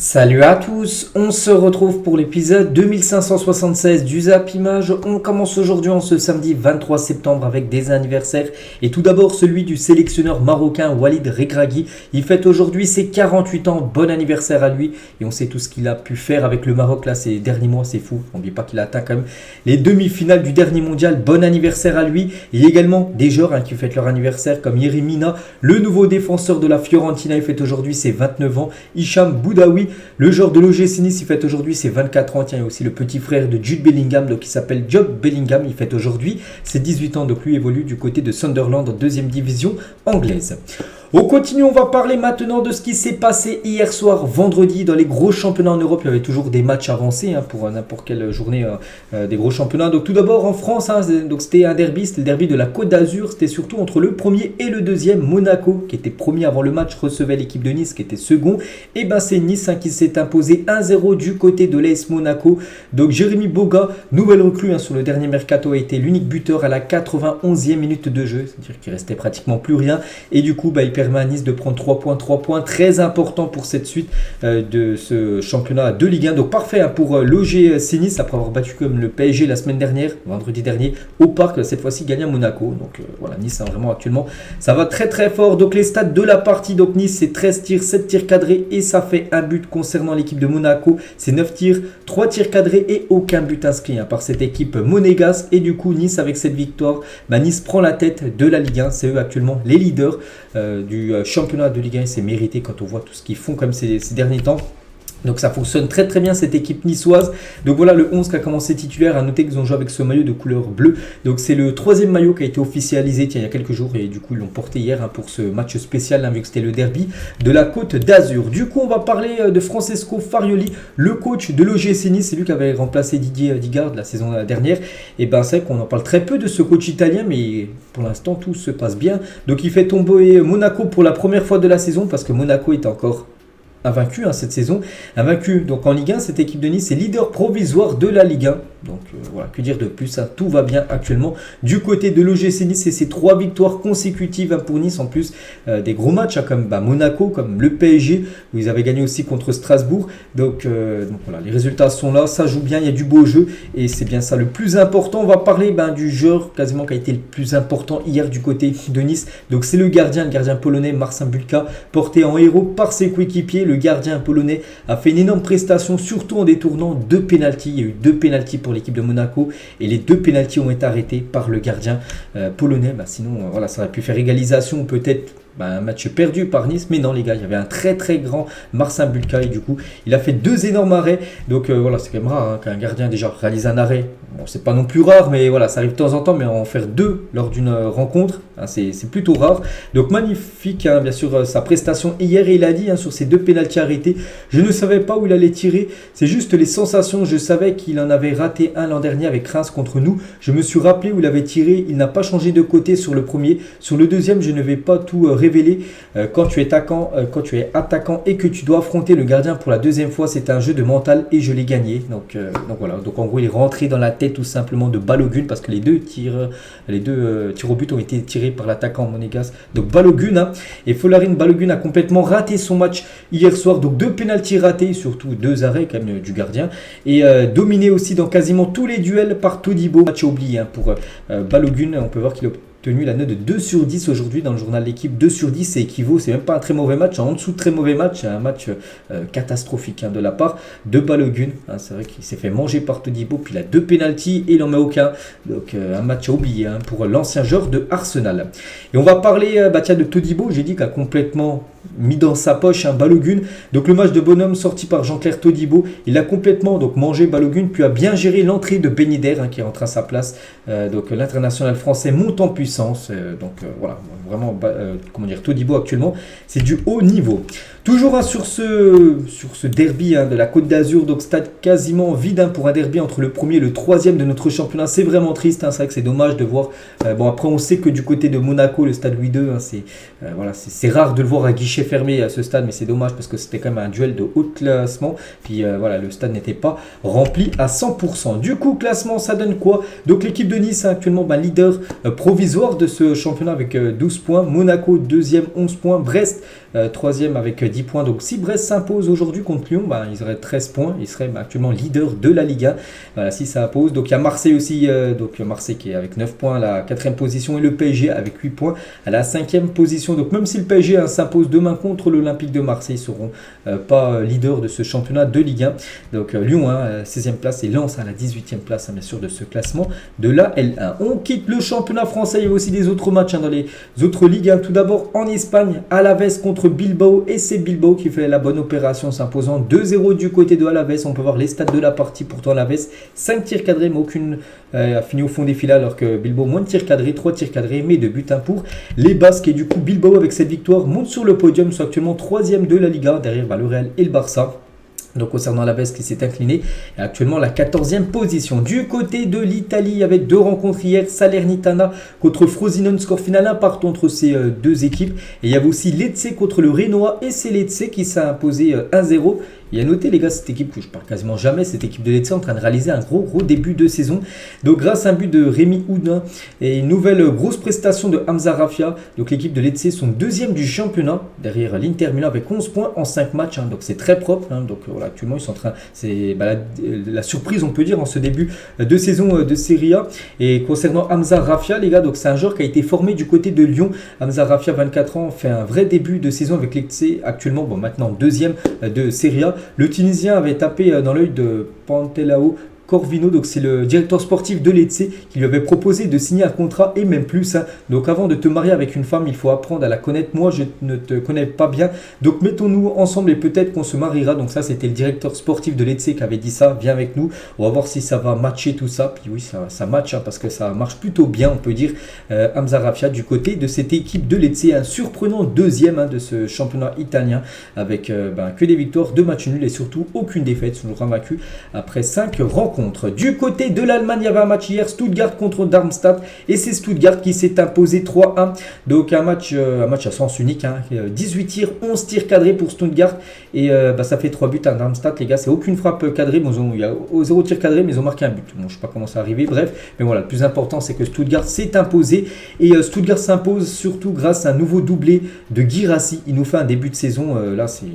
Salut à tous, on se retrouve pour l'épisode 2576 du Zap Image. On commence aujourd'hui en ce samedi 23 septembre avec des anniversaires. Et tout d'abord celui du sélectionneur marocain Walid Regragui. Il fête aujourd'hui ses 48 ans, bon anniversaire à lui. Et on sait tout ce qu'il a pu faire avec le Maroc là ces derniers mois, c'est fou. N'oubliez pas qu'il a atteint quand même les demi-finales du dernier mondial, bon anniversaire à lui. Il y a également des joueurs qui fêtent leur anniversaire comme Yerry Mina, le nouveau défenseur de la Fiorentina, il fête aujourd'hui ses 29 ans. Hicham Boudaoui, le joueur de l'OGC Nice, il fête aujourd'hui ses 24 ans. Tiens, il y a aussi le petit frère de Jude Bellingham, donc il s'appelle Job Bellingham, il fête aujourd'hui ses 18 ans, donc lui évolue du côté de Sunderland en deuxième division anglaise. On continue, on va parler maintenant de ce qui s'est passé hier soir, vendredi, dans les gros championnats en Europe. Il y avait toujours des matchs avancés pour n'importe quelle journée des gros championnats. Donc tout d'abord en France, donc c'était un derby, c'était le derby de la Côte d'Azur. C'était surtout entre le premier et le deuxième. Monaco, qui était premier avant le match, recevait l'équipe de Nice, qui était second. Et ben c'est Nice qui s'est imposé 1-0 du côté de l'AS Monaco. Donc Jérémy Boga, nouvelle recrue sur le dernier mercato, a été l'unique buteur à la 91e minute de jeu. C'est-à-dire qu'il restait pratiquement plus rien. Et du coup, il permet à Nice de prendre 3 points, très important pour cette suite de ce championnat de Ligue 1. Donc parfait pour l'OGC Nice après avoir battu comme le PSG la semaine dernière, vendredi dernier, au Parc, cette fois-ci gagné à Monaco. Donc voilà, Nice vraiment actuellement, ça va très très fort. Donc les stats de la partie, donc Nice c'est 13 tirs, 7 tirs cadrés et ça fait un but. Concernant l'équipe de Monaco, c'est 9 tirs, 3 tirs cadrés et aucun but inscrit par cette équipe monégasque. Et du coup Nice avec cette victoire, Nice prend la tête de la Ligue 1, c'est eux actuellement les leaders du championnat de Ligue 1, c'est mérité quand on voit tout ce qu'ils font comme ces derniers temps. Donc ça fonctionne très très bien cette équipe niçoise. Donc voilà le 11 qui a commencé titulaire. À noter qu'ils ont joué avec ce maillot de couleur bleue. Donc c'est le troisième maillot qui a été officialisé il y a quelques jours. Et du coup ils l'ont porté hier pour ce match spécial vu que c'était le derby de la Côte d'Azur. Du coup on va parler de Francesco Farioli, le coach de l'OGC Nice. C'est lui qui avait remplacé Didier Digard la saison dernière. Et c'est vrai qu'on en parle très peu de ce coach italien. Mais pour l'instant tout se passe bien. Donc il fait tomber Monaco pour la première fois de la saison. Parce que Monaco est encore invaincu cette saison, invaincu donc en Ligue 1, cette équipe de Nice est leader provisoire de la Ligue 1. Donc voilà, que dire de plus, tout va bien actuellement du côté de l'OGC Nice et ses 3 victoires consécutives pour Nice, en plus des gros matchs comme Monaco, comme le PSG, où ils avaient gagné aussi contre Strasbourg. Donc voilà, les résultats sont là, ça joue bien, il y a du beau jeu et c'est bien ça le plus important. On va parler du joueur quasiment qui a été le plus important hier du côté de Nice. Donc c'est le gardien polonais Marcin Bulka, porté en héros par ses coéquipiers. Le gardien polonais a fait une énorme prestation, surtout en détournant 2 pénaltys. Il y a eu 2 pénaltys pour l'équipe de Monaco et les 2 pénaltys ont été arrêtés par le gardien polonais. Sinon, voilà, ça aurait pu faire égalisation, peut-être un match perdu par Nice, mais non les gars, il y avait un très très grand Marcin Bulka et du coup il a fait 2 énormes arrêts. Donc voilà, c'est quand même rare qu'un gardien déjà réalise un arrêt. Bon, c'est pas non plus rare, mais voilà, ça arrive de temps en temps, mais en faire 2 lors d'une rencontre, c'est plutôt rare. Donc magnifique, bien sûr, sa prestation hier. Et il a dit sur ces 2 pénaltys arrêtés, je ne savais pas où il allait tirer, c'est juste les sensations. Je savais qu'il en avait raté un l'an dernier avec Reims contre nous. Je me suis rappelé où il avait tiré, il n'a pas changé de côté sur le premier. Sur le deuxième, je ne vais pas tout révéler. Quand tu es attaquant et que tu dois affronter le gardien pour la deuxième fois, c'est un jeu de mental et je l'ai gagné. Donc voilà, donc en gros il est rentré dans la tête tout simplement de Balogun, parce que les deux tirs au but ont été tirés par l'attaquant monégasque. Donc Balogun et Folarin Balogun a complètement raté son match hier soir. Donc 2 pénaltys ratés, surtout 2 arrêts quand même du gardien, et dominé aussi dans quasiment tous les duels par Todibo. Match oublié pour Balogun. On peut voir qu'il a obtenu la note de 2 sur 10 aujourd'hui dans le journal L'équipe. 2 sur 10, c'est même pas un très mauvais match, en dessous de très mauvais match, c'est un match catastrophique de la part de Balogun. C'est vrai qu'il s'est fait manger par Todibo, puis il a 2 pénaltys et il n'en met aucun. Donc un match à oublier pour l'ancien joueur de Arsenal. Et on va parler de Todibo, j'ai dit qu'il a complètement mis dans sa poche Balogun. Donc le match de bonhomme sorti par Jean-Claire Todibo, il a complètement mangé Balogun, puis a bien géré l'entrée de Ben Yedder qui est rentré à sa place. Donc l'international français monte en puissance. Voilà, vraiment Todibo actuellement c'est du haut niveau. Toujours sur ce derby de la Côte d'Azur, donc stade quasiment vide pour un derby entre le premier et le troisième de notre championnat. C'est vraiment triste, c'est vrai que c'est dommage de voir. Après on sait que du côté de Monaco, le stade Louis II, c'est rare de le voir à guichet fermé à ce stade, mais c'est dommage parce que c'était quand même un duel de haut classement. Puis voilà, le stade n'était pas rempli à 100%. Du coup, classement, ça donne quoi? Donc l'équipe de Nice actuellement leader provisoire de ce championnat avec 12 points. Monaco deuxième, 11 points. Brest troisième avec 10 points. Donc si Brest s'impose aujourd'hui contre Lyon, ils auraient 13 points, ils seraient actuellement leader de la Liga. Voilà, si ça impose. Donc il y a Marseille aussi, donc Marseille qui est avec 9 points à la 4e position et le PSG avec 8 points à la 5e position. Donc même si le PSG s'impose demain contre l'Olympique de Marseille, ils ne seront pas leader de ce championnat de Ligue 1. Donc Lyon 16e place et Lens à la 18e place bien sûr de ce classement de la L1. On quitte le championnat français, il y a aussi des autres matchs dans les autres ligues. Tout d'abord en Espagne, Alaves contre Bilbao et c'est Bilbao qui fait la bonne opération s'imposant 2-0 du côté de Alaves. On peut voir les stats de la partie. Pourtant Alaves 5 tirs cadrés mais aucune a fini au fond des filets, alors que Bilbao moins de tirs cadrés, 3 tirs cadrés mais 2 buts pour les Basques. Et du coup Bilbao avec cette victoire monte sur le podium, sont actuellement 3e de la Liga derrière le Real et le Barça. Donc concernant Alaves qui s'est incliné, est actuellement la 14e position. Du côté de l'Italie, avec 2 rencontres hier, Salernitana contre Frosinone, score final 1 partout entre ces deux équipes. Et il y avait aussi Lecce contre le Renoir et c'est Lecce qui s'est imposé 1-0. Et à noter les gars, cette équipe que je parle quasiment jamais, cette équipe de Lecce en train de réaliser un gros début de saison. Donc grâce à un but de Rémi Houdin et une nouvelle grosse prestation de Hamza Raffia, donc l'équipe de Lecce sont 2e du championnat derrière l'Inter Milan avec 11 points en 5 matchs. Donc c'est très propre. Donc voilà, actuellement ils sont en train, c'est la surprise on peut dire en ce début de saison de Serie A. Et concernant Hamza Raffia les gars, donc c'est un joueur qui a été formé du côté de Lyon. Hamza Raffia 24 ans fait un vrai début de saison avec Lecce, actuellement maintenant 2e de Serie A. Le Tunisien avait tapé dans l'œil de Pantelao Corvino, donc c'est le directeur sportif de Lecce qui lui avait proposé de signer un contrat et même plus. Donc avant de te marier avec une femme, il faut apprendre à la connaître. Moi, je ne te connais pas bien, donc mettons-nous ensemble et peut-être qu'on se mariera. Donc ça, c'était le directeur sportif de Lecce qui avait dit ça. Viens avec nous, on va voir si ça va matcher tout ça. Puis oui, ça match parce que ça marche plutôt bien, on peut dire. Hamza Raffia du côté de cette équipe de Lecce, un surprenant 2e de ce championnat italien avec que des victoires, 2 matchs nuls et surtout aucune défaite, toujours invaincu après 5 rencontres. Du côté de l'Allemagne, il y avait un match hier, Stuttgart contre Darmstadt et c'est Stuttgart qui s'est imposé 3-1. Donc un match à sens unique, 18 tirs, 11 tirs cadrés pour Stuttgart et ça fait 3 buts à Darmstadt les gars, c'est aucune frappe cadrée, mais il y a 0 tir cadré mais ils ont marqué un but. Bon, je ne sais pas comment ça arrivé, bref, mais voilà, le plus important c'est que Stuttgart s'est imposé et Stuttgart s'impose surtout grâce à un nouveau doublé de Guirassy. Il nous fait un début de saison, là c'est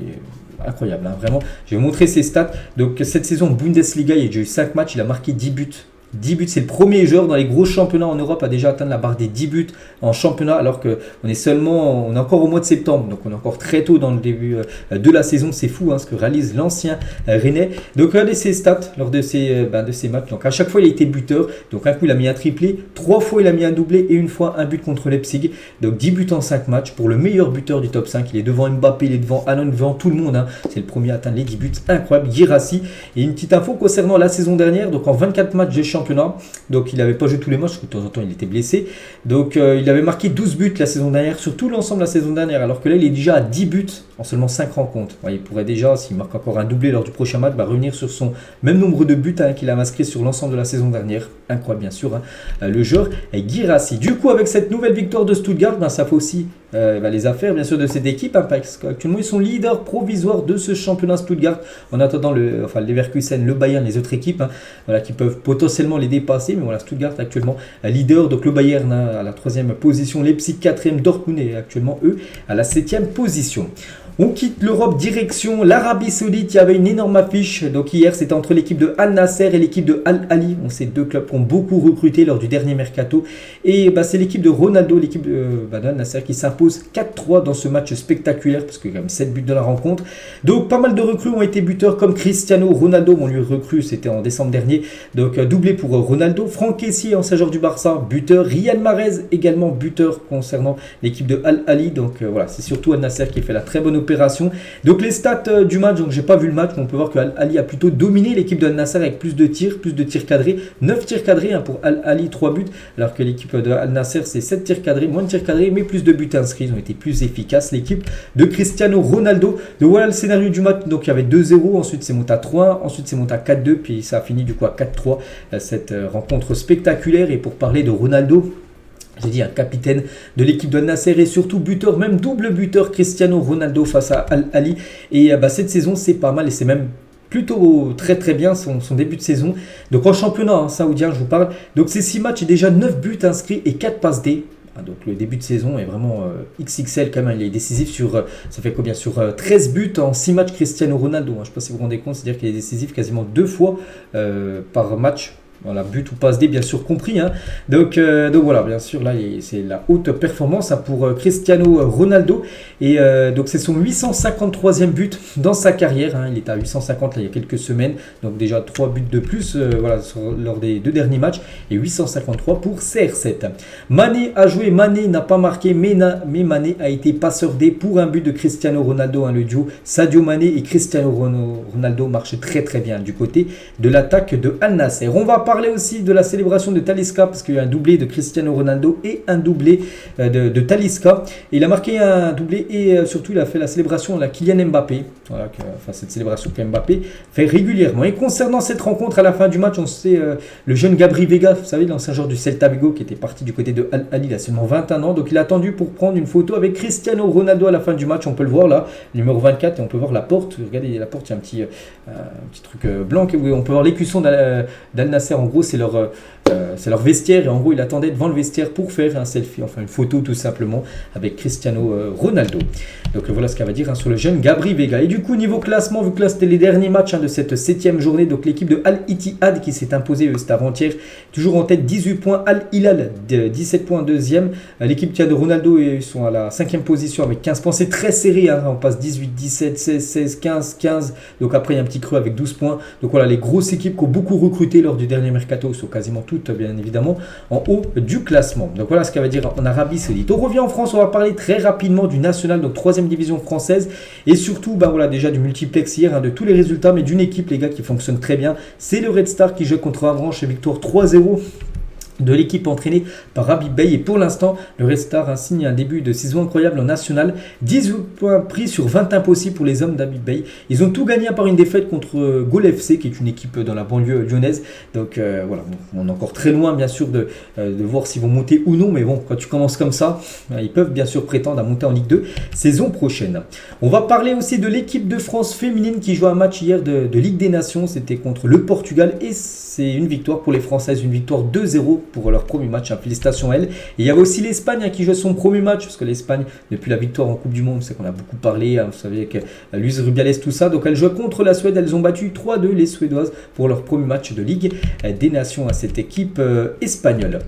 incroyable, vraiment. Je vais vous montrer ses stats. Donc cette saison Bundesliga, il a déjà eu 5 matchs, il a marqué 10 buts. 10 buts, c'est le premier joueur dans les gros championnats en Europe à déjà atteindre la barre des 10 buts en championnat, alors qu'on est encore au mois de septembre, donc on est encore très tôt dans le début de la saison. C'est fou ce que réalise l'ancien Rennais. Donc regardez ses stats lors de ces matchs. Donc à chaque fois il a été buteur, donc un coup il a mis un triplé, 3 fois il a mis un doublé et une fois un but contre Leipzig. Donc 10 buts en 5 matchs pour le meilleur buteur du top 5. Il est devant Mbappé, il est devant Haaland, devant tout le monde. C'est le premier à atteindre les 10 buts, incroyable, Guirassy. Et une petite info concernant la saison dernière, donc en 24 matchs de championnat, donc il n'avait pas joué tous les matchs, parce que de temps en temps il était blessé. Donc il avait marqué 12 buts la saison dernière, sur tout l'ensemble de la saison dernière, alors que là il est déjà à 10 buts en seulement 5 rencontres. Il pourrait déjà, s'il marque encore un doublé lors du prochain match, revenir sur son même nombre de buts qu'il a inscrit sur l'ensemble de la saison dernière. Incroyable bien sûr, le joueur est Guirassy. Du coup avec cette nouvelle victoire de Stuttgart, ça fait aussi les affaires bien sûr de cette équipe, parce qu'actuellement ils sont leaders provisoires de ce championnat Stuttgart, en attendant les Leverkusen, le Bayern, les autres équipes qui peuvent potentiellement les dépasser. Mais voilà, Stuttgart actuellement leader, donc le Bayern à la 3e position, Leipzig 4e, Dortmund est actuellement eux à la 7e position. On quitte l'Europe, direction l'Arabie Saoudite. Il y avait une énorme affiche. Donc hier, c'était entre l'équipe de Al Nasser et l'équipe de Al Ahly. Ces deux clubs qui ont beaucoup recruté lors du dernier mercato. Et c'est l'équipe de Ronaldo, l'équipe de Al Nasser qui s'impose 4-3 dans ce match spectaculaire, parce qu'il y a quand même 7 buts dans la rencontre. Donc pas mal de recrues ont été buteurs, comme Cristiano Ronaldo. On lui recrue, c'était en décembre dernier. Donc doublé pour Ronaldo. Franck Kessié, ancien joueur du Barça, buteur. Riyad Mahrez, également buteur concernant l'équipe de Al Ahly. Donc voilà, c'est surtout Al Nasser qui fait la très bonne opération. Donc les stats du match, donc j'ai pas vu le match, mais on peut voir que Al Ahly a plutôt dominé l'équipe de Al Nasser avec plus de tirs cadrés, 9 tirs cadrés pour Al Ahly, 3 buts, alors que l'équipe de Al Nasser c'est 7 tirs cadrés, moins de tirs cadrés, mais plus de buts inscrits. Ils ont été plus efficaces, l'équipe de Cristiano Ronaldo. Donc voilà le scénario du match. Donc il y avait 2-0, ensuite c'est monté à 3, ensuite c'est monté à 4-2, puis ça a fini du coup à 4-3, cette rencontre spectaculaire. Et pour parler de Ronaldo, j'ai dit un capitaine de l'équipe de Al Nasser et surtout buteur, même double buteur, Cristiano Ronaldo face à Al Ahly. Et cette saison c'est pas mal, et c'est même plutôt très très bien son début de saison. Donc en championnat saoudien je vous parle, donc c'est 6 matchs et déjà 9 buts inscrits et 4 passes D. Donc le début de saison est vraiment XXL quand même, il est décisif ça fait combien, sur 13 buts en 6 matchs Cristiano Ronaldo. Je ne sais pas si vous vous rendez compte, c'est-à-dire qu'il est décisif quasiment 2 fois par match. Voilà, but ou passe D bien sûr compris. Donc voilà, bien sûr, là c'est la haute performance pour Cristiano Ronaldo. Et donc c'est son 853e but dans sa carrière. Il est à 850 là, il y a quelques semaines. Donc déjà 3 buts de plus lors des 2 derniers matchs. Et 853 pour CR7. Mané a joué, Mané n'a pas marqué, mais Mané a été passeur D pour un but de Cristiano Ronaldo. Le duo Sadio Mané et Cristiano Ronaldo marche très très bien du côté de l'attaque de Al Nassr. On va parler aussi de la célébration de Talisca parce qu'il y a un doublé de Cristiano Ronaldo et un doublé de Talisca. Il a marqué un doublé et surtout il a fait la célébration à la Kylian Mbappé. Voilà, cette célébration que Mbappé fait régulièrement. Et concernant cette rencontre à la fin du match, on sait le jeune Gabri Veiga, vous savez, l'ancien joueur du Celta Vigo qui était parti du côté de Al Ahly, il a seulement 21 ans. Donc il a attendu pour prendre une photo avec Cristiano Ronaldo à la fin du match. On peut le voir là, numéro 24, et on peut voir la porte. Regardez la porte, il y a un petit truc blanc. On peut voir l'écusson d'Al Nassr. En gros, c'est leur vestiaire, et en gros il attendait devant le vestiaire pour faire un selfie, enfin une photo tout simplement avec Cristiano Ronaldo. Donc voilà ce qu'elle va dire sur le jeune Gabri Veiga. Et du coup niveau classement, vu que là c'était les derniers matchs de cette 7e journée, donc l'équipe de Al Ittihad qui s'est imposée c'était avant-hier, toujours en tête, 18 points. Al Hilal 17 points, deuxième. L'équipe de Ronaldo, ils sont à la 5e position avec 15 points, c'est très serré, on passe 18, 17, 16, 16, 15, 15, donc après il y a un petit creux avec 12 points. Donc voilà, les grosses équipes qui ont beaucoup recruté lors du dernier mercato sont quasiment toutes bien évidemment en haut du classement. Donc voilà ce qu'elle va dire en Arabie Saoudite. On revient en France, on va parler très rapidement du national, donc 3e division française, et surtout voilà, déjà du multiplex hier, de tous les résultats, mais d'une équipe les gars qui fonctionne très bien. C'est le Red Star qui joue contre Avranches et victoire 3-0 de l'équipe entraînée par Habib Beye. Et pour l'instant, le Red Star signe un début de saison incroyable en national. 18 points pris sur 20 impossibles pour les hommes d'Habib Beye. Ils ont tout gagné à part une défaite contre Gol FC, qui est une équipe dans la banlieue lyonnaise. Donc voilà, on est encore très loin bien sûr de voir s'ils vont monter ou non. Mais bon, quand tu commences comme ça, ils peuvent bien sûr prétendre à monter en Ligue 2 saison prochaine. On va parler aussi de l'équipe de France féminine qui joue un match hier de Ligue des Nations. C'était contre le Portugal et c'est une victoire pour les Françaises, une victoire 2-0 pour leur premier match. Félicitations à elles. Et il y avait aussi l'Espagne qui joue son premier match, parce que l'Espagne, depuis la victoire en Coupe du Monde, c'est qu'on a beaucoup parlé, vous savez, avec Luis Rubiales, tout ça. Donc elles jouent contre la Suède. Elles ont battu 3-2 les Suédoises pour leur premier match de Ligue des Nations à cette équipe espagnole.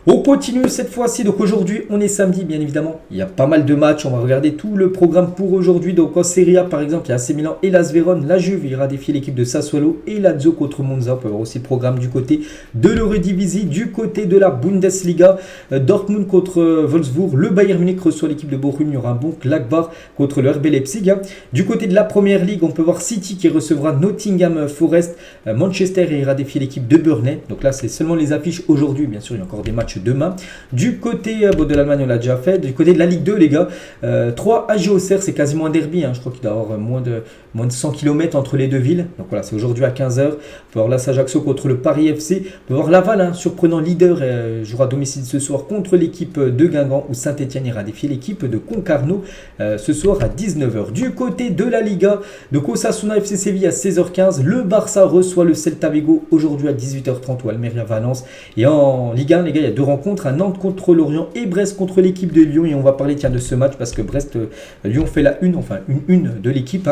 On continue cette fois-ci, donc aujourd'hui on est samedi bien évidemment, il y a pas mal de matchs, on va regarder tout le programme pour aujourd'hui. Donc en Serie A par exemple, il y a AC Milan et l'AS Vérone, la Juve ira défier l'équipe de Sassuolo et Lazio contre Monza. On peut voir aussi le programme du côté de l'Eredivisie, du côté de la Bundesliga, Dortmund contre Wolfsburg, le Bayern Munich reçoit l'équipe de Bochum, il y aura un bon Gladbach contre le RB Leipzig. Du côté de la Première Ligue, on peut voir City qui recevra Nottingham Forest, Manchester ira défier l'équipe de Burnley. Donc là c'est seulement les affiches aujourd'hui, bien sûr il y a encore des matchs demain. Du côté de l'Allemagne, on l'a déjà fait. Du côté de la Ligue 2, les gars, 3 AG Auxerre, c'est quasiment un derby. Je crois qu'il doit y avoir moins de 100 km entre les deux villes. Donc voilà, c'est aujourd'hui à 15h. On peut voir l'AS Ajaccio contre le Paris FC. On peut voir Laval, surprenant leader, jouera à domicile ce soir contre l'équipe de Guingamp, où Saint-Etienne ira défier l'équipe de Concarneau ce soir à 19h. Du côté de la Liga, de Osasuna FC Séville à 16h15. Le Barça reçoit le Celta Vigo aujourd'hui à 18h30 ou Almeria Valence. Et en Ligue 1, les gars, il y a 2 rencontres, à Nantes contre Lorient et Brest contre l'équipe de Lyon. Et on va parler de ce match parce que Lyon fait la une de l'équipe.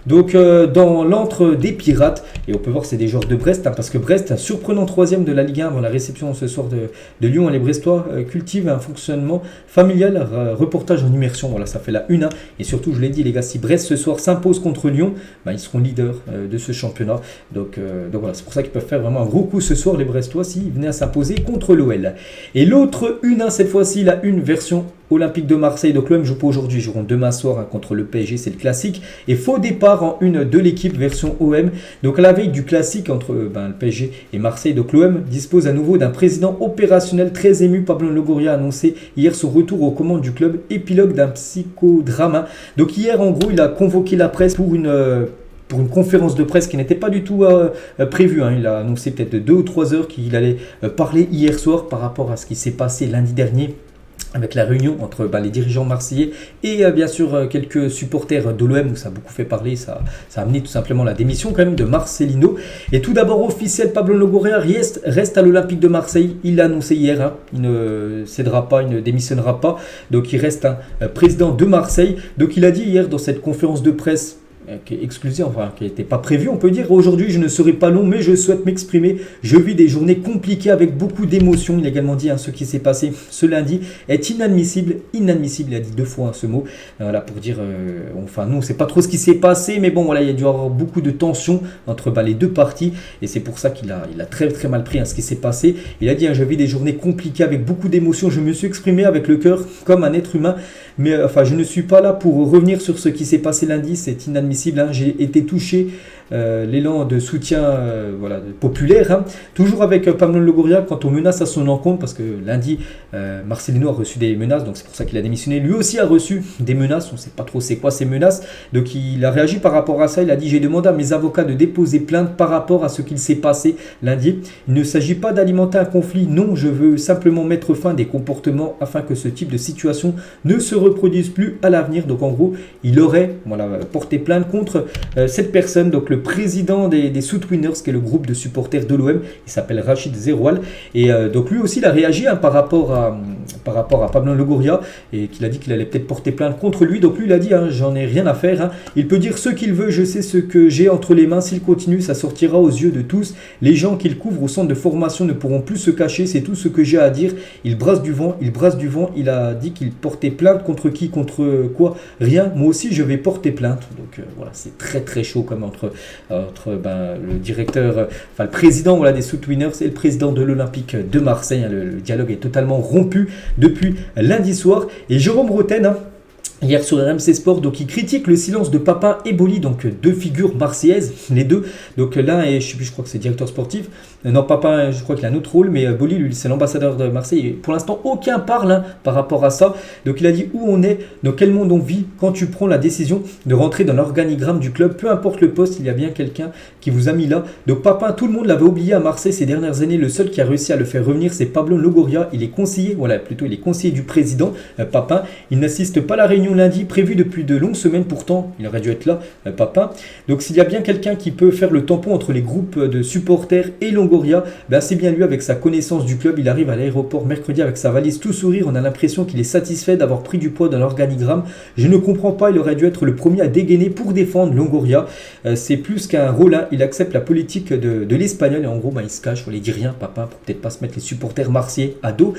Donc dans l'antre des Pirates, et on peut voir que c'est des joueurs de Brest, parce que Brest, surprenant 3e de la Ligue 1 avant la réception ce soir de Lyon. Les Brestois cultivent un fonctionnement familial, reportage en immersion, voilà, ça fait la une. Et surtout, je l'ai dit les gars, si Brest ce soir s'impose contre Lyon, ils seront leaders de ce championnat. Donc voilà, c'est pour ça qu'ils peuvent faire vraiment un gros coup ce soir les Brestois s'ils venaient à s'imposer contre l'OL. Et l'autre une, cette fois-ci, la une version Olympique de Marseille. Donc l'OM joue pas aujourd'hui, ils joueront demain soir contre le PSG, c'est le classique. Et faux départ en une de l'équipe version OM. Donc à la veille du classique entre le PSG et Marseille, donc l'OM dispose à nouveau d'un président opérationnel très ému. Pablo Longoria a annoncé hier son retour aux commandes du club, épilogue d'un psychodrame. Donc hier en gros il a convoqué la presse pour une conférence de presse qui n'était pas du tout prévue. Il a annoncé peut-être 2 ou 3 heures qu'il allait parler hier soir par rapport à ce qui s'est passé lundi dernier avec la réunion entre les dirigeants marseillais et bien sûr quelques supporters de l'OM où ça a beaucoup fait parler, ça a amené tout simplement la démission quand même de Marcelino. Et tout d'abord officiel, Pablo Longoria reste à l'Olympique de Marseille, il l'a annoncé hier, hein. Il ne cédera pas, il ne démissionnera pas, donc il reste président de Marseille. Donc il a dit hier dans cette conférence de presse qui est exclusive, enfin qui n'était pas prévue, on peut dire: aujourd'hui je ne serai pas long mais je souhaite m'exprimer, je vis des journées compliquées avec beaucoup d'émotions. Il a également dit ce qui s'est passé ce lundi est inadmissible, il a dit 2 fois ce mot, voilà, pour dire enfin nous on ne sait pas trop ce qui s'est passé, mais bon voilà, il y a dû y avoir beaucoup de tensions entre les deux parties et c'est pour ça qu'il a très très mal pris ce qui s'est passé. Il a dit: je vis des journées compliquées avec beaucoup d'émotions, je me suis exprimé avec le cœur comme un être humain, mais enfin je ne suis pas là pour revenir sur ce qui s'est passé lundi, c'est inadmissible. J'ai été touché, l'élan de soutien populaire, hein. Toujours avec Pablo Longoria quant aux menaces à son encontre, parce que lundi Marcelino a reçu des menaces, donc c'est pour ça qu'il a démissionné. Lui aussi a reçu des menaces, on ne sait pas trop c'est quoi ces menaces, donc il a réagi par rapport à ça. Il a dit: j'ai demandé à mes avocats de déposer plainte par rapport à ce qu'il s'est passé lundi. Il ne s'agit pas d'alimenter un conflit, non, je veux simplement mettre fin à des comportements afin que ce type de situation ne se reproduise plus à l'avenir. Donc en gros il aurait porté plainte contre cette personne, donc le président des Southwinners, qui est le groupe de supporters de l'OM. Il s'appelle Rachid Zeroual, et donc lui aussi il a réagi par rapport à Pablo Longoria, et qu'il a dit qu'il allait peut-être porter plainte contre lui. Donc lui il a dit: j'en ai rien à faire, hein. Il peut dire ce qu'il veut, je sais ce que j'ai entre les mains, s'il continue ça sortira aux yeux de tous. Les gens qu'il couvre au centre de formation ne pourront plus se cacher, c'est tout ce que j'ai à dire. Il brasse du vent, il a dit qu'il portait plainte contre qui, contre quoi? Rien, moi aussi je vais porter plainte. Donc voilà, c'est très très chaud comme entre le directeur, le président des Southwinners et le président de l'Olympique de Marseille, hein. Le dialogue est totalement rompu depuis lundi soir. Et Jérôme Roten, hier sur RMC Sport, donc il critique le silence de Papin et Boly, donc 2 figures marseillaises, les deux. Donc l'un est, je crois que c'est directeur sportif. Non, Papin, je crois qu'il a un autre rôle, mais Boly, lui, c'est l'ambassadeur de Marseille. Et pour l'instant, aucun parle par rapport à ça. Donc il a dit: où on est, dans quel monde on vit quand tu prends la décision de rentrer dans l'organigramme du club, peu importe le poste, il y a bien quelqu'un qui vous a mis là. Donc Papin, tout le monde l'avait oublié à Marseille ces dernières années. Le seul qui a réussi à le faire revenir, c'est Pablo Longoria. Il est conseiller, il est conseiller du président Papin. Il n'assiste pas à la réunion lundi, prévue depuis de longues semaines, pourtant il aurait dû être là, Papin. Donc s'il y a bien quelqu'un qui peut faire le tampon entre les groupes de supporters et Longoria, c'est bien lui. Avec sa connaissance du club, il arrive à l'aéroport mercredi avec sa valise tout sourire, on a l'impression qu'il est satisfait d'avoir pris du poids dans l'organigramme. Je ne comprends pas, il aurait dû être le premier à dégainer pour défendre Longoria. C'est plus qu'un rôle, hein. Il accepte la politique de l'Espagnol et en gros il se cache, il dit rien, Papin, pour peut-être pas se mettre les supporters marseillais à dos.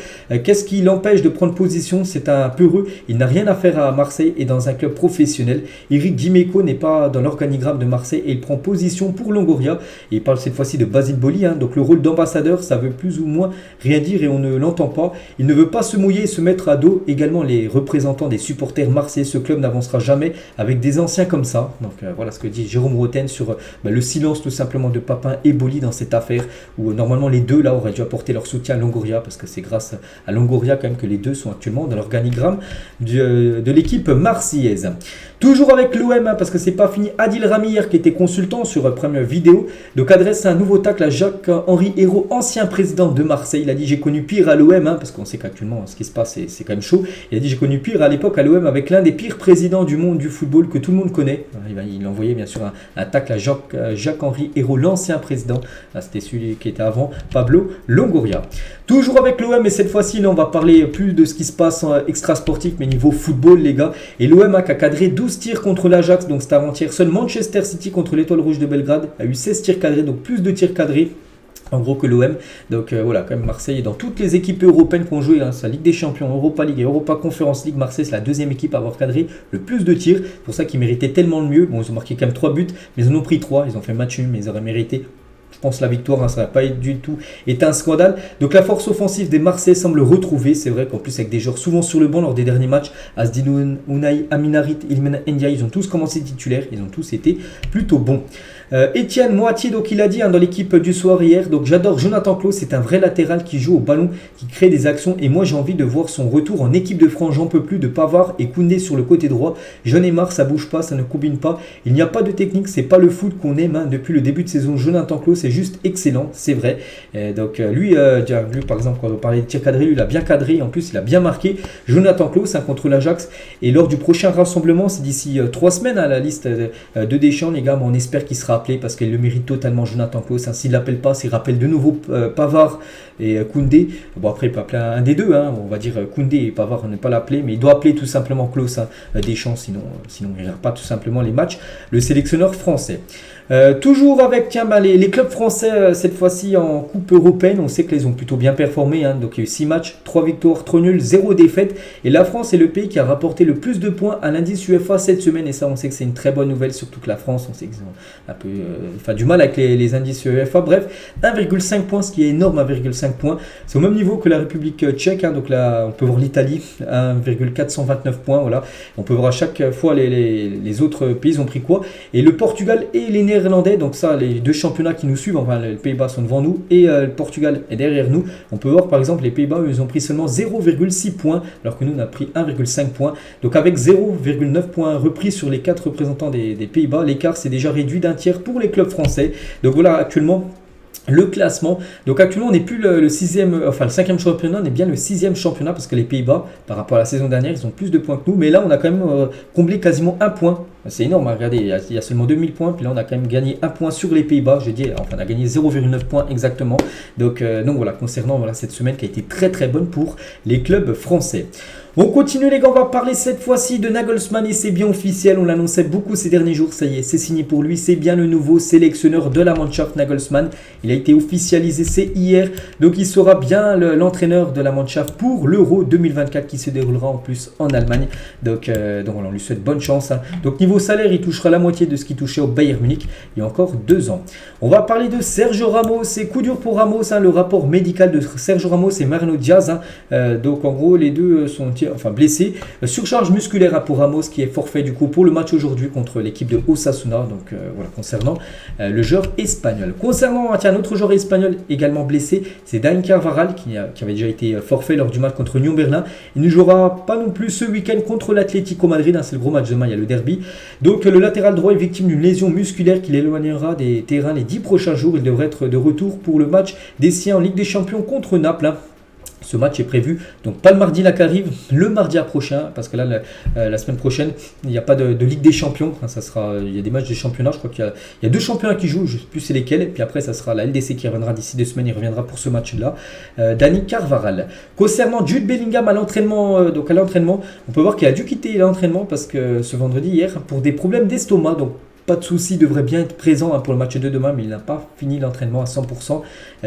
Qu'est-ce qui l'empêche de prendre position? C'est un peureux, il n'a rien à faire à Marseille et dans un club professionnel. Eric Dimeco n'est pas dans l'organigramme de Marseille et il prend position pour Longoria. Et il parle cette fois-ci de Basile Boly, hein. Donc le rôle d'ambassadeur, ça veut plus ou moins rien dire et on ne l'entend pas. Il ne veut pas se mouiller et se mettre à dos également les représentants des supporters marseillais. Ce club n'avancera jamais avec des anciens comme ça. Donc voilà ce que dit Jérôme Roten sur le silence tout simplement de Papin et Boly dans cette affaire, où normalement les deux là auraient dû apporter leur soutien à Longoria, parce que c'est grâce à Longoria quand même que les deux sont actuellement dans l'organigramme de l'équipe marseillaise. Toujours avec l'OM, hein, parce que c'est pas fini. Adil Rami, hier, qui était consultant sur Première Vidéo, donc adresse un nouveau tacle à Jacques-Henri Hérault, ancien président de Marseille. Il a dit: j'ai connu pire à l'OM, hein, parce qu'on sait qu'actuellement ce qui se passe c'est quand même chaud. Il a dit: j'ai connu pire à l'époque à l'OM avec l'un des pires présidents du monde du football que tout le monde connaît. Il a envoyé bien sûr un tacle à Jacques-Henri Hérault, l'ancien président. C'était celui qui était avant Pablo Longoria. Toujours avec l'OM, et cette fois-ci on va parler plus de ce qui se passe extra sportif, mais niveau football les gars. Et l'OM a cadré 12 tirs contre l'Ajax, donc c'était avant-hier. Seul Manchester City contre l'Étoile Rouge de Belgrade a eu 16 tirs cadrés, donc plus de tirs cadrés en gros que l'OM. Donc voilà, quand même Marseille, dans toutes les équipes européennes qui ont joué, hein, sa Ligue des Champions, Europa League et Europa Conference League, Marseille c'est la deuxième équipe à avoir cadré le plus de tirs. C'est pour ça qu'ils méritaient tellement le mieux. Bon, ils ont marqué quand même 3 buts, mais ils en ont pris 3, ils ont fait match nul, mais ils auraient mérité, je pense, la victoire, hein. Ça n'a pas du tout été un scandale. Donc la force offensive des Marseillais semble retrouvée. C'est vrai qu'en plus avec des joueurs souvent sur le banc lors des derniers matchs, Asdin Ounahi, Aminarit, Ilmen Ndiaye, ils ont tous commencé titulaires, ils ont tous été plutôt bons. Etienne Moitié, donc il a dit dans l'équipe du soir hier, donc j'adore Jonathan Klaus, c'est un vrai latéral qui joue au ballon, qui crée des actions et moi j'ai envie de voir son retour en équipe de France. J'en peux plus de Pavard et Koundé sur le côté droit. J'en ai marre, ça bouge pas, ça ne combine pas. Il n'y a pas de technique, c'est pas le foot qu'on aime depuis le début de saison. Jonathan Klaus c'est juste excellent, c'est vrai. Lui par exemple, quand on parlait de tir cadré, lui il a bien cadré, en plus il a bien marqué. Jonathan Klaus contre l'Ajax. Et lors du prochain rassemblement, c'est d'ici 3 semaines à la liste de Deschamps, les gars, mais on espère qu'il sera appelé parce qu'il le mérite totalement, Jonathan Klaus. S'il ne l'appelle pas, s'il rappelle de nouveau Pavard et Koundé, bon après il peut appeler un des deux, on va dire Koundé et Pavard, ne pas l'appeler, mais il doit appeler tout simplement Klaus, Deschamps, sinon il ne gère pas tout simplement les matchs, le sélectionneur français. Toujours avec les clubs français cette fois-ci en Coupe européenne, on sait qu'ils ont plutôt bien performé, donc il y a eu 6 matchs, 3 victoires, 3 nuls, 0 défaites et la France est le pays qui a rapporté le plus de points à l'indice UEFA cette semaine et ça on sait que c'est une très bonne nouvelle, surtout que la France on sait qu'ils ont un peu du mal avec les indices UEFA. Bref, 1,5 points, ce qui est énorme, 1,5 points, c'est au même niveau que la République tchèque, donc là on peut voir l'Italie, 1,429 points, voilà. On peut voir à chaque fois les autres pays ont pris quoi, et le Portugal et les Néerlandais, donc ça les deux championnats qui nous suivent, enfin les Pays-Bas sont devant nous et le Portugal est derrière nous. On peut voir par exemple les Pays-Bas, ils ont pris seulement 0,6 points alors que nous on a pris 1,5 points, donc avec 0,9 points repris sur les 4 représentants des Pays-Bas, l'écart s'est déjà réduit d'un tiers pour les clubs français. Donc voilà actuellement le classement. Donc actuellement on n'est plus le 5e championnat, on est bien le 6e championnat parce que les Pays-Bas par rapport à la saison dernière ils ont plus de points que nous, mais là on a quand même comblé quasiment 1 point. C'est énorme, regardez, il y a seulement 2000 points, puis là on a quand même gagné 1 point sur les Pays-Bas, on a gagné 0,9 points exactement. Donc voilà, concernant cette semaine qui a été très très bonne pour les clubs français. On continue les gars, on va parler cette fois-ci de Nagelsmann et c'est bien officiel, on l'annonçait beaucoup ces derniers jours, ça y est, c'est signé pour lui, c'est bien le nouveau sélectionneur de la Mannschaft Nagelsmann, il a été officialisé, c'est hier, donc il sera bien l'entraîneur de la Mannschaft pour l'Euro 2024 qui se déroulera en plus en Allemagne, donc voilà, on lui souhaite bonne chance. Donc niveau salaire, il touchera la moitié de ce qu'il touchait au Bayern Munich il y a encore 2 ans. On va parler de Sergio Ramos, c'est coup dur pour Ramos, le rapport médical de Sergio Ramos et Mariano Diaz, donc en gros les deux sont blessé. Surcharge musculaire pour Ramos qui est forfait du coup pour le match aujourd'hui contre l'équipe de Osasuna. Donc voilà, concernant le joueur espagnol. Concernant un autre joueur espagnol également blessé, c'est Dani Carvajal qui avait déjà été forfait lors du match contre Union Berlin. Il ne jouera pas non plus ce week-end contre l'Atlético Madrid, c'est le gros match demain, il y a le derby. Donc le latéral droit est victime d'une lésion musculaire qui l'éloignera des terrains les 10 prochains jours. Il devrait être de retour pour le match des siens en Ligue des Champions contre Naples. Ce match est prévu, donc pas le mardi là qui arrive, le mardi prochain, parce que là, la semaine prochaine, il n'y a pas de Ligue des Champions. Il y a des matchs de championnat, je crois qu'il y a 2 championnats qui jouent, je ne sais plus c'est lesquels, et puis après, ça sera la LDC qui reviendra d'ici 2 semaines, il reviendra pour ce match-là. Dani Carvajal. Concernant Jude Bellingham à l'entraînement, on peut voir qu'il a dû quitter l'entraînement parce que ce vendredi, hier, pour des problèmes d'estomac, donc pas de souci, devrait bien être présent pour le match de demain, mais il n'a pas fini l'entraînement à 100%.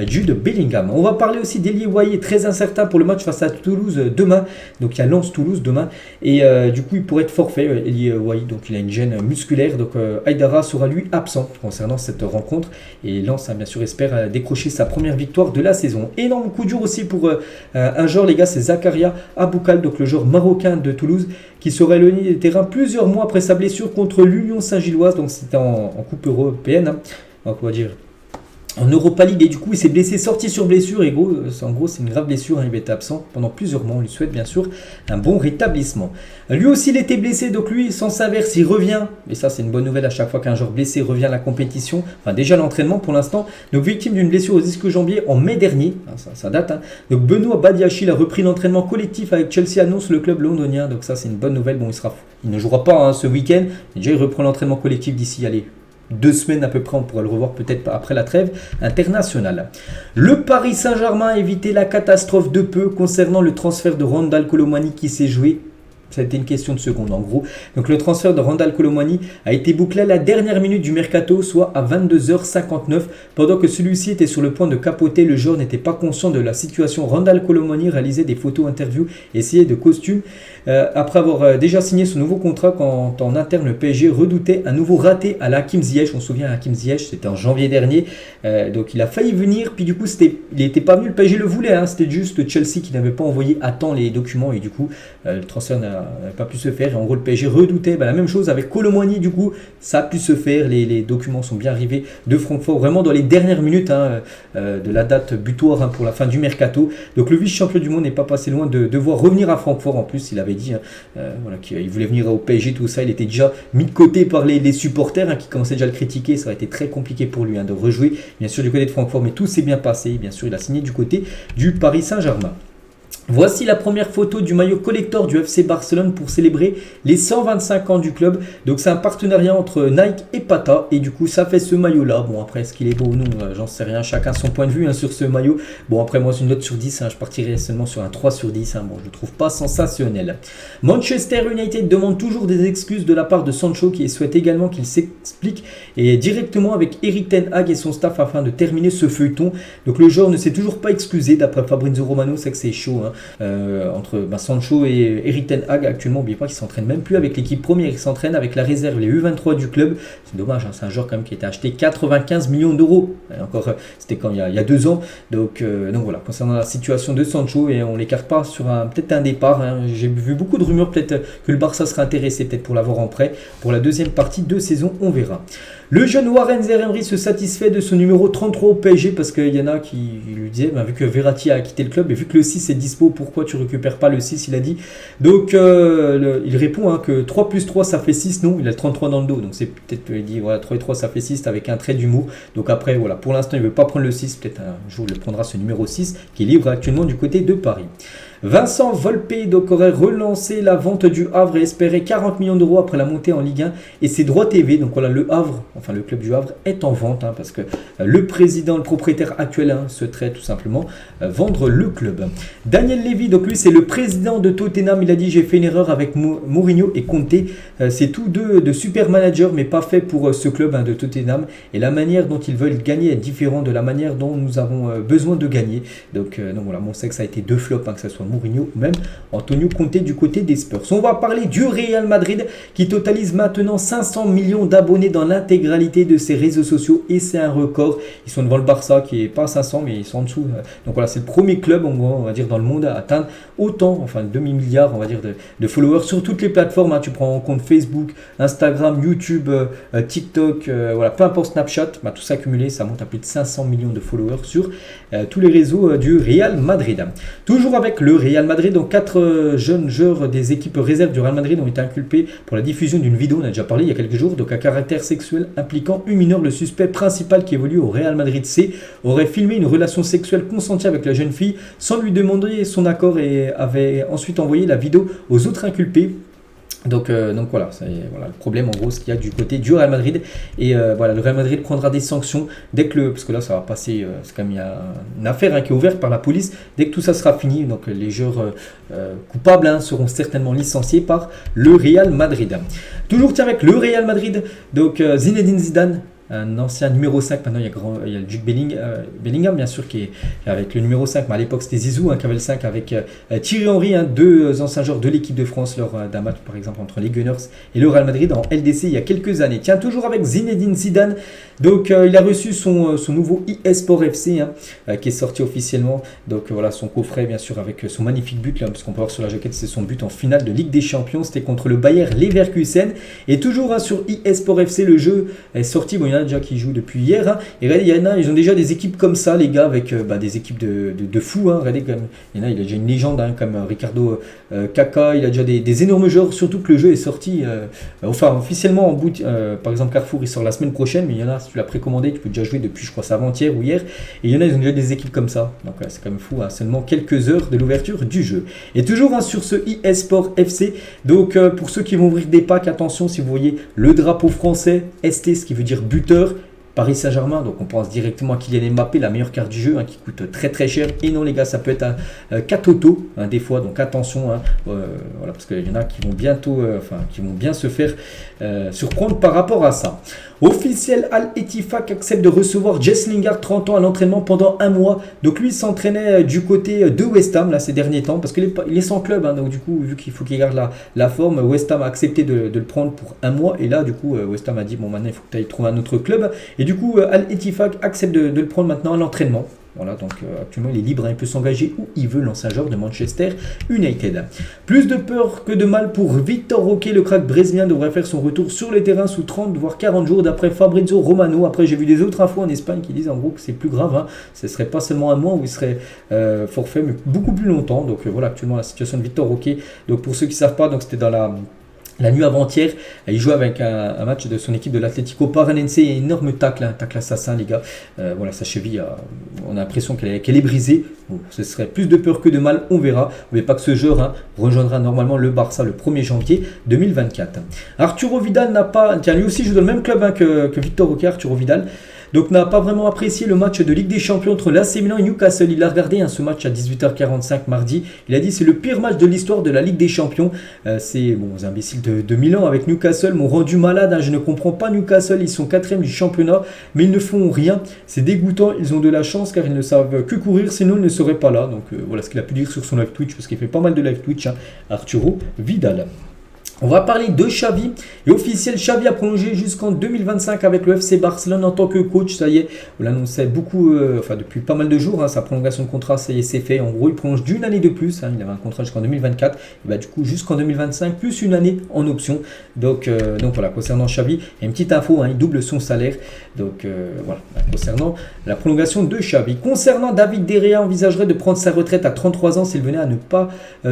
Jude Bellingham. On va parler aussi d'Elie Wahi, très incertain pour le match face à Toulouse demain. Donc il y a Lens-Toulouse demain. Et du coup, il pourrait être forfait, Elie Wahi. Donc il a une gêne musculaire. Donc Aïdara sera lui absent concernant cette rencontre. Et Lens, bien sûr, espère décrocher sa première victoire de la saison. Énorme coup dur aussi pour un joueur, les gars, c'est Zakaria Aboukal, donc le joueur marocain de Toulouse, qui sera éloigné des terrains plusieurs mois après sa blessure contre l'Union Saint-Gilloise. Donc c'était en Coupe européenne, donc on va dire en Europa League, et du coup il s'est blessé, sorti sur blessure, et en gros c'est une grave blessure, il va être absent pendant plusieurs mois. On lui souhaite bien sûr un bon rétablissement. Lui aussi il était blessé, donc lui sans s'inverse il revient, et ça c'est une bonne nouvelle à chaque fois qu'un joueur blessé revient à la compétition, enfin déjà l'entraînement pour l'instant. Donc victime d'une blessure au disque jambier en mai dernier, ça date, donc Benoît Badiachil a repris l'entraînement collectif avec Chelsea, annonce le club londonien. Donc ça c'est une bonne nouvelle. Bon, il ne jouera pas ce week-end, déjà il reprend l'entraînement collectif d'ici 2 semaines à peu près, on pourrait le revoir peut-être après la trêve internationale. Le Paris Saint-Germain a évité la catastrophe de peu concernant le transfert de Randal Kolo Muani qui s'est joué. Ça a été une question de seconde en gros. Donc le transfert de Randal Kolo Muani a été bouclé à la dernière minute du mercato, soit à 22h59. Pendant que celui-ci était sur le point de capoter, le joueur n'était pas conscient de la situation. Randal Kolo Muani réalisait des photos, interviews, essayait de costumes. Après avoir déjà signé son nouveau contrat, quand en interne le PSG redoutait un nouveau raté à la Hakim Ziyech. On se souvient, Hakim Ziyech, c'était en janvier dernier. Donc il a failli venir, puis du coup il n'était pas venu, le PSG le voulait. C'était juste Chelsea qui n'avait pas envoyé à temps les documents, et du coup le transfert n'avait pas pu se faire. Et en gros, le PSG redoutait la même chose avec Kolo Muani. Du coup, ça a pu se faire. Les documents sont bien arrivés de Francfort, vraiment dans les dernières minutes de la date butoir pour la fin du mercato. Donc le vice-champion du monde n'est pas passé loin de devoir revenir à Francfort. En plus, il avait dit qu'il voulait venir au PSG, tout ça. Il était déjà mis de côté par les supporters qui commençaient déjà à le critiquer. Ça aurait été très compliqué pour lui de rejouer, bien sûr, du côté de Francfort, mais tout s'est bien passé. Bien sûr, il a signé du côté du Paris Saint-Germain. Voici la première photo du maillot collector du FC Barcelone pour célébrer les 125 ans du club. Donc c'est un partenariat entre Nike et Pata. Et du coup ça fait ce maillot là. Bon après est-ce qu'il est beau ou non, j'en sais rien. Chacun son point de vue sur ce maillot. Bon après moi c'est une note sur 10. Je partirai seulement sur un 3 sur 10. Bon je le trouve pas sensationnel. Manchester United demande toujours des excuses de la part de Sancho qui souhaite également qu'il s'explique et directement avec Erik ten Hag et son staff afin de terminer ce feuilleton. Donc le joueur ne s'est toujours pas excusé d'après Fabrizio Romano. C'est que c'est chaud entre Sancho et Erik ten Hag actuellement. N'oubliez pas qu'il s'entraîne même plus avec l'équipe première, il s'entraîne avec la réserve, les U23 du club. C'est dommage, c'est un joueur quand même qui a été acheté 95 millions d'euros. Encore, c'était quand il y a 2 ans. Donc voilà, concernant la situation de Sancho, et on l'écarte pas sur peut-être un départ. J'ai vu beaucoup de rumeurs, peut-être que le Barça serait intéressé peut-être pour l'avoir en prêt pour la deuxième partie de saison, on verra. Le jeune Warren Zaïre-Emery se satisfait de son numéro 33 au PSG parce qu'il y en a qui lui disaient, vu que Verratti a quitté le club et vu que le 6 est dispo, pourquoi tu récupères pas le 6, il a dit. Donc il répond que 3 plus 3 ça fait 6, non, il a le 33 dans le dos. Donc c'est peut-être qu'il dit, voilà, 3 et 3 ça fait 6 avec un trait d'humour. Donc après, voilà, pour l'instant il veut pas prendre le 6, peut-être un jour il prendra ce numéro 6 qui est libre actuellement du côté de Paris. Vincent Volpe donc aurait relancé la vente du Havre et espérait 40 millions d'euros après la montée en Ligue 1 et ses droits TV. Donc voilà, le Havre, enfin le club du Havre est en vente parce que le président, le propriétaire actuel souhaiterait tout simplement vendre le club. Daniel Levy, donc lui c'est le président de Tottenham, il a dit j'ai fait une erreur avec Mourinho et Conte. C'est tous deux de super managers mais pas fait pour ce club de Tottenham et la manière dont ils veulent gagner est différente de la manière dont nous avons besoin de gagner. Donc voilà, on sait que ça a été 2 flops, que ce soit Mourinho ou même Antonio Conte du côté des Spurs. On va parler du Real Madrid qui totalise maintenant 500 millions d'abonnés dans l'intégralité de ses réseaux sociaux et c'est un record. Ils sont devant le Barça qui est pas 500 mais ils sont en dessous. Donc voilà, c'est le premier club on va dire dans le monde à atteindre autant, enfin demi-milliard on va dire de followers sur toutes les plateformes. Tu prends en compte Facebook, Instagram, YouTube, TikTok, voilà, peu importe Snapchat, tout ça cumulé ça monte à plus de 500 millions de followers sur tous les réseaux du Real Madrid. Toujours avec le Real Madrid, donc 4 jeunes joueurs des équipes réserves du Real Madrid ont été inculpés pour la diffusion d'une vidéo, on a déjà parlé il y a quelques jours, donc à caractère sexuel impliquant une mineure. Le suspect principal qui évolue au Real Madrid C aurait filmé une relation sexuelle consentie avec la jeune fille sans lui demander son accord et avait ensuite envoyé la vidéo aux autres inculpés. Donc voilà, voilà le problème en gros ce qu'il y a du côté du Real Madrid et voilà, le Real Madrid prendra des sanctions dès que parce que là ça va passer, c'est comme il y a une affaire qui est ouverte par la police, dès que tout ça sera fini, donc les joueurs coupables seront certainement licenciés par le Real Madrid. Toujours avec le Real Madrid, donc Zinedine Zidane, un ancien numéro 5, maintenant il y a le Jude Bellingham bien sûr qui est avec le numéro 5, mais à l'époque c'était Zizou qui avait le 5 avec Thierry Henry, 2 anciens joueurs de l'équipe de France lors d'un match par exemple entre les Gunners et le Real Madrid en LDC il y a quelques années. Tiens, toujours avec Zinedine Zidane, donc il a reçu son nouveau eSport FC qui est sorti officiellement, donc voilà son coffret bien sûr avec son magnifique but là, parce qu'on peut voir sur la jaquette c'est son but en finale de Ligue des Champions, c'était contre le Bayer Leverkusen et toujours sur eSport FC le jeu est sorti, bon il y en a déjà qui jouent depuis hier et regardez, ils ont déjà des équipes comme ça les gars avec des équipes de fous, regardez comme il y a déjà une légende comme Ricardo Kaka, il a déjà des énormes joueurs, surtout que le jeu est sorti enfin officiellement en bout par exemple Carrefour il sort la semaine prochaine, mais il y en a si tu l'as précommandé tu peux déjà jouer depuis je crois c'est avant-hier ou hier et il y en a ils ont déjà des équipes comme ça, donc c'est quand même fou, seulement quelques heures de l'ouverture du jeu. Et toujours sur ce eSport FC, donc pour ceux qui vont ouvrir des packs, attention si vous voyez le drapeau français ST, ce qui veut dire buteur Paris Saint-Germain, donc on pense directement à Kylian Mbappé, la meilleure carte du jeu qui coûte très très cher. Et non les gars, ça peut être un Katoto des fois, donc attention, voilà, parce qu'il y en a qui vont bientôt, qui vont bien se faire surprendre par rapport à ça. Officiel Al-Ettifaq accepte de recevoir Jess Lingard, 30 ans, à l'entraînement pendant 1 mois. Donc lui s'entraînait du côté de West Ham là, ces derniers temps, parce qu'il est sans club, donc du coup, vu qu'il faut qu'il garde la forme, West Ham a accepté de le prendre pour 1 mois. Et là, du coup, West Ham a dit, bon maintenant il faut que tu ailles trouver un autre club. Et du coup, Al-Ettifaq accepte de le prendre maintenant à l'entraînement. Voilà, donc actuellement il est libre, il peut s'engager où il veut, l'ancien joueur de Manchester United. Plus de peur que de mal pour Victor Roque, le crack brésilien devrait faire son retour sur les terrains sous 30 voire 40 jours d'après Fabrizio Romano. Après j'ai vu des autres infos en Espagne qui disent en gros que c'est plus grave, hein. Ce serait pas seulement un mois où il serait forfait, mais beaucoup plus longtemps. Donc voilà actuellement la situation de Victor Roque. Donc pour ceux qui ne savent pas, donc c'était dans la nuit avant-hier, il jouait avec un match de son équipe de l'Atlético Paranense, énorme tacle, un tacle assassin les gars. Voilà, sa cheville, on a l'impression qu'elle est brisée. Bon, ce serait plus de peur que de mal, on verra. N'oubliez pas que ce joueur rejoindra normalement le Barça le 1er janvier 2024. Arturo Vidal n'a pas, tiens lui aussi joue dans le même club que Victor Roque, Arturo Vidal. Donc n'a pas vraiment apprécié le match de Ligue des Champions entre l'AC Milan et Newcastle. Il a regardé ce match à 18h45 mardi. Il a dit c'est le pire match de l'histoire de la Ligue des Champions. C'est bon, les imbéciles de Milan avec Newcastle m'ont rendu malade. Je ne comprends pas Newcastle. Ils sont 4e du championnat, mais ils ne font rien. C'est dégoûtant. Ils ont de la chance car ils ne savent que courir. Sinon ils ne seraient pas là. Donc voilà ce qu'il a pu dire sur son live Twitch parce qu'il fait pas mal de live Twitch. Arturo Vidal. On va parler de Xavi. Et officiel, Xavi a prolongé jusqu'en 2025 avec le FC Barcelone en tant que coach. Ça y est, on l'annonçait beaucoup, depuis pas mal de jours. Sa prolongation de contrat, ça y est, c'est fait. En gros, il prolonge d'une année de plus. Il avait un contrat jusqu'en 2024. Et du coup, jusqu'en 2025, plus une année en option. Donc voilà, concernant Xavi, il y a une petite info, il double son salaire. Donc voilà, concernant la prolongation de Xavi. Concernant David De Gea, envisagerait de prendre sa retraite à 33 ans s'il venait à ne pas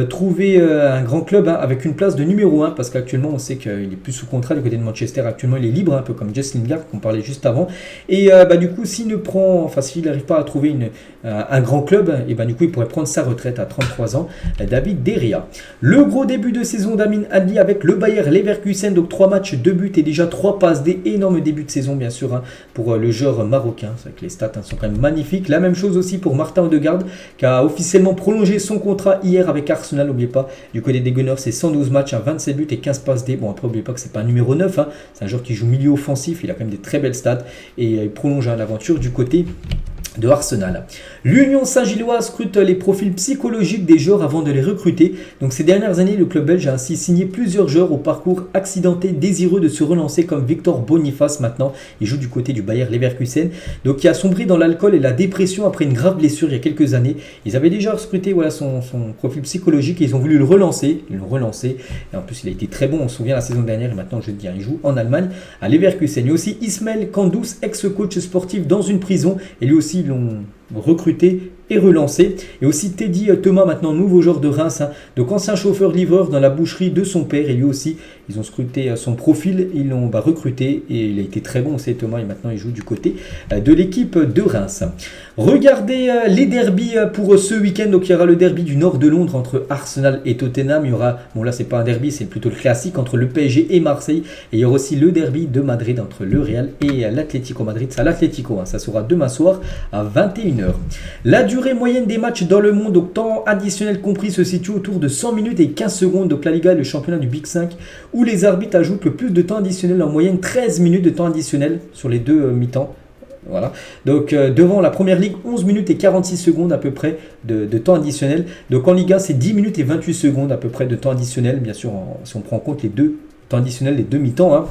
trouver un grand club avec une place de numéro 1. Parce qu'actuellement, on sait qu'il est plus sous contrat du côté de Manchester. Actuellement, il est libre, un peu comme Jess Lingard qu'on parlait juste avant. Et du coup, s'il n'arrive pas à trouver un grand club, et du coup, il pourrait prendre sa retraite à 33 ans. David De Gea. Le gros début de saison d'Amin Adli avec le Bayer Leverkusen. Donc 3 matchs, 2 buts et déjà 3 passes. Des énormes débuts de saison, bien sûr, pour le joueur marocain. C'est vrai que les stats sont quand même magnifiques. La même chose aussi pour Martin Odegaard, qui a officiellement prolongé son contrat hier avec Arsenal. N'oubliez pas, du côté des Gunners, c'est 112 matchs, 27 buts et 15 passes D. Bon, après, n'oubliez pas que c'est pas un numéro 9, c'est un joueur qui joue milieu offensif, il a quand même des très belles stats et il prolonge l'aventure du côté de Arsenal. L'Union Saint-Gilloise scrute les profils psychologiques des joueurs avant de les recruter. Donc ces dernières années, le club belge a ainsi signé plusieurs joueurs au parcours accidenté désireux de se relancer comme Victor Boniface maintenant. Il joue du côté du Bayer Leverkusen. Donc qui a sombré dans l'alcool et la dépression après une grave blessure il y a quelques années. Ils avaient déjà scruté son profil psychologique et ils ont voulu le relancer. Ils l'ont relancé. Et en plus il a été très bon, on se souvient la saison dernière et maintenant je veux dire il joue en Allemagne à Leverkusen. Il y a aussi Ismaël Kandous, ex-coach sportif dans une prison et lui aussi ils l'ont recruté et relancé. Et aussi Teddy Thomas, maintenant nouveau joueur de Reims, donc ancien chauffeur-livreur dans la boucherie de son père. Et lui aussi, ils ont scruté son profil, ils l'ont recruté et il a été très bon, c'est Thomas, et maintenant il joue du côté de l'équipe de Reims. Regardez les derbies pour ce week-end. Donc il y aura le derby du nord de Londres entre Arsenal et Tottenham. Il y aura, bon là c'est pas un derby, c'est plutôt le classique entre le PSG et Marseille. Et il y aura aussi le derby de Madrid entre le Real et l'Atlético Madrid. C'est à l'Atlético, ça sera demain soir à 21h. La durée moyenne des matchs dans le monde, donc temps additionnel compris, se situe autour de 100 minutes et 15 secondes. Donc la Liga est le championnat du Big 5 où les arbitres ajoutent le plus de temps additionnel, en moyenne 13 minutes de temps additionnel sur les deux mi-temps. Voilà. Donc devant la première ligue, 11 minutes et 46 secondes à peu près de temps additionnel. Donc en Liga, c'est 10 minutes et 28 secondes à peu près de temps additionnel, bien sûr, si on prend en compte les deux temps additionnels, les deux mi-temps.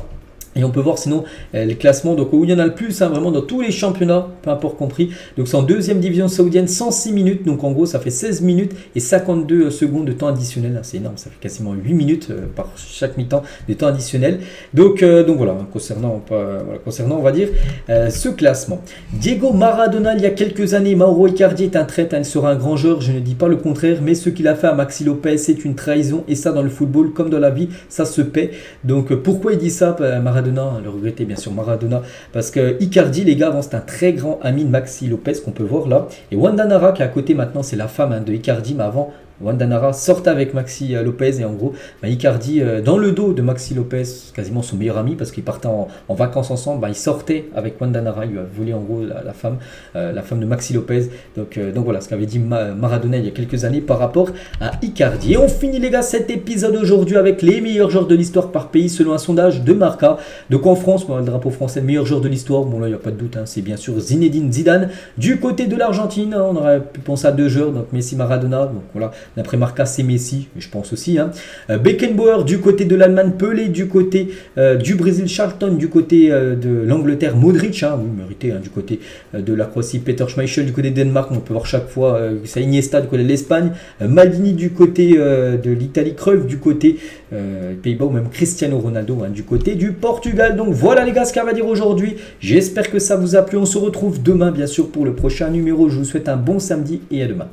Et on peut voir sinon les classements, donc où il y en a le plus, vraiment dans tous les championnats, peu importe compris. Donc c'est en deuxième division saoudienne, 106 minutes, donc en gros ça fait 16 minutes et 52 secondes de temps additionnel, c'est énorme, ça fait quasiment 8 minutes par chaque mi-temps de temps additionnel. Donc voilà, concernant on va dire ce classement. Diego Maradona, il y a quelques années, Mauro Icardi est un traître, il sera un grand joueur, je ne dis pas le contraire, mais ce qu'il a fait à Maxi Lopez, c'est une trahison, et ça dans le football comme dans la vie, ça se paie. Donc pourquoi il dit ça, Maradona, le regretté bien sûr Maradona, parce que Icardi, les gars, avant c'est un très grand ami de Maxi Lopez qu'on peut voir là, et Wanda Nara qui est à côté maintenant, c'est la femme de Icardi, mais avant Wanda Nara sortait avec Maxi Lopez et en gros Icardi dans le dos de Maxi Lopez, quasiment son meilleur ami parce qu'ils partaient en vacances ensemble, il sortait avec Wanda Nara, il lui a volé en gros la femme de Maxi Lopez. Donc voilà ce qu'avait dit Maradona il y a quelques années par rapport à Icardi. Et on finit les gars cet épisode aujourd'hui avec les meilleurs joueurs de l'histoire par pays selon un sondage de Marca. Donc en France, le drapeau français, le meilleur joueur de l'histoire, bon là il n'y a pas de doute, c'est bien sûr Zinedine Zidane. Du côté de l'Argentine, on aurait pu penser à deux joueurs, donc Messi, Maradona, donc voilà. D'après Marca, c'est Messi, mais je pense aussi. Hein. Beckenbauer du côté de l'Allemagne, Pelé du côté du Brésil, Charlton du côté de l'Angleterre, Modric, hein, oui, mérité, hein, du côté de la Croatie, Peter Schmeichel du côté de Danemark, on peut voir chaque fois ça Iniesta du côté de l'Espagne, Maldini du côté de l'Italie, Cruyff du côté des Pays-Bas ou même Cristiano Ronaldo hein, du côté du Portugal. Donc voilà les gars ce qu'on va dire aujourd'hui. J'espère que ça vous a plu. On se retrouve demain bien sûr pour le prochain numéro. Je vous souhaite un bon samedi et à demain.